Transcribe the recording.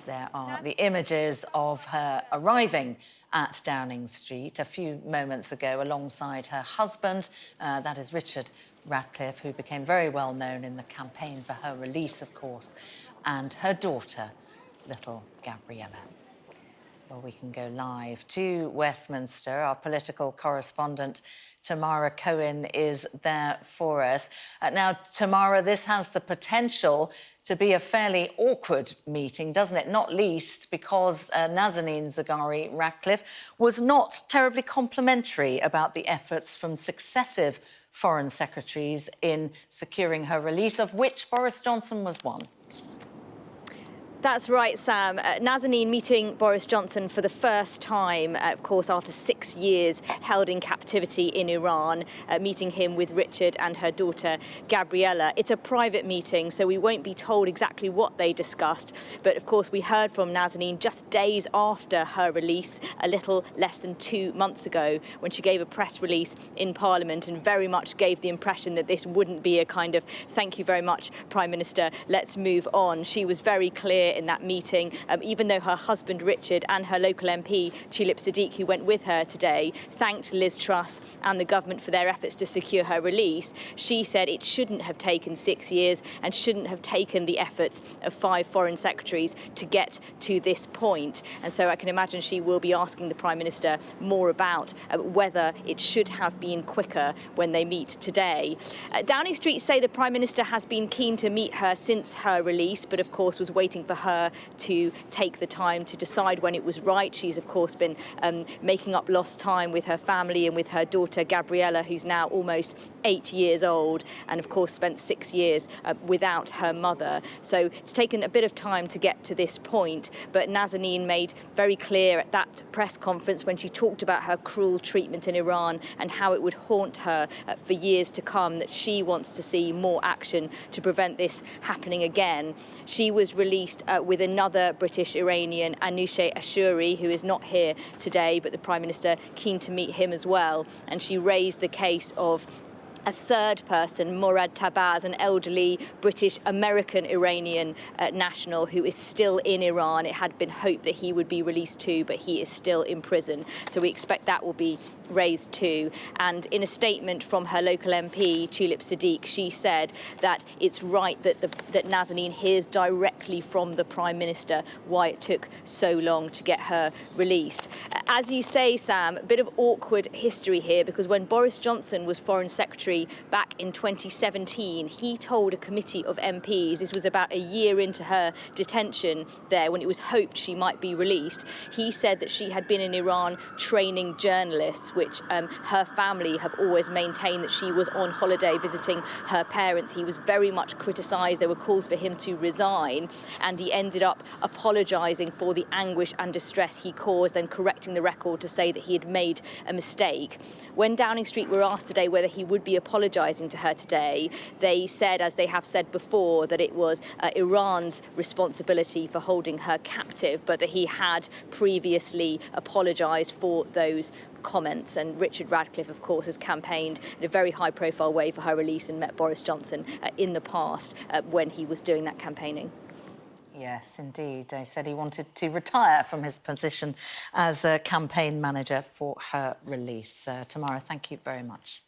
There are the images of her arriving at Downing Street a few moments ago alongside her husband, that is Richard Ratcliffe, who became very well known in the campaign for her release, of course, and her daughter, little Gabriella. Well, we can go live to Westminster. Our political correspondent, Tamara Cohen, is there for us. Now, Tamara, this has the potential to be a fairly awkward meeting, doesn't it? Not least because Nazanin Zaghari-Ratcliffe was not terribly complimentary about the efforts from successive foreign secretaries in securing her release, of which Boris Johnson was one. That's right, Sam. Nazanin meeting Boris Johnson for the first time, of course, after 6 years held in captivity in Iran, meeting him with Richard and her daughter, Gabriella. It's a private meeting, so we won't be told exactly what they discussed. But, of course, we heard from Nazanin just days after her release, a little less than 2 months ago, when she gave a press release in Parliament and very much gave the impression that this wouldn't be a kind of, thank you very much, Prime Minister, let's move on. She was very clear in that meeting, even though her husband Richard and her local MP Tulip Siddiq, who went with her today, thanked Liz Truss and the government for their efforts to secure her release. She said it shouldn't have taken 6 years and shouldn't have taken the efforts of 5 foreign secretaries to get to this point. And so I can imagine she will be asking the Prime Minister more about whether it should have been quicker when they meet today. Downing Street say the Prime Minister has been keen to meet her since her release, but of course was waiting for her to take the time to decide when it was right. She's of course been making up lost time with her family and with her daughter Gabriella, who's now almost 8 years old, and of course spent 6 years without her mother. So it's taken a bit of time to get to this point, but Nazanin made very clear at that press conference when she talked about her cruel treatment in Iran and how it would haunt her for years to come, that she wants to see more action to prevent this happening again. She was released with another British Iranian, Anousheh Ashouri, who is not here today, but the Prime Minister keen to meet him as well. And she raised the case of a third person, Morad Tabaz, an elderly British-American Iranian national who is still in Iran. It had been hoped that he would be released too, but he is still in prison. So we expect that will be raised too. And in a statement from her local MP, Tulip Siddiq, she said that it's right that Nazanin hears directly from the Prime Minister why it took so long to get her released. As you say, Sam, a bit of awkward history here, because when Boris Johnson was Foreign Secretary back in 2017, he told a committee of MPs, this was about a year into her detention there when it was hoped she might be released, he said that she had been in Iran training journalists, which her family have always maintained that she was on holiday visiting her parents. He was very much criticised. There were calls for him to resign, and he ended up apologising for the anguish and distress he caused and correcting the record to say that he had made a mistake. When Downing Street were asked today whether he would be apologising to her today, they said, as they have said before, that it was Iran's responsibility for holding her captive, but that he had previously apologised for those comments. And Richard Ratcliffe, of course, has campaigned in a very high-profile way for her release and met Boris Johnson in the past when he was doing that campaigning. Yes, indeed. He said he wanted to retire from his position as a campaign manager for her release. Tamara, thank you very much.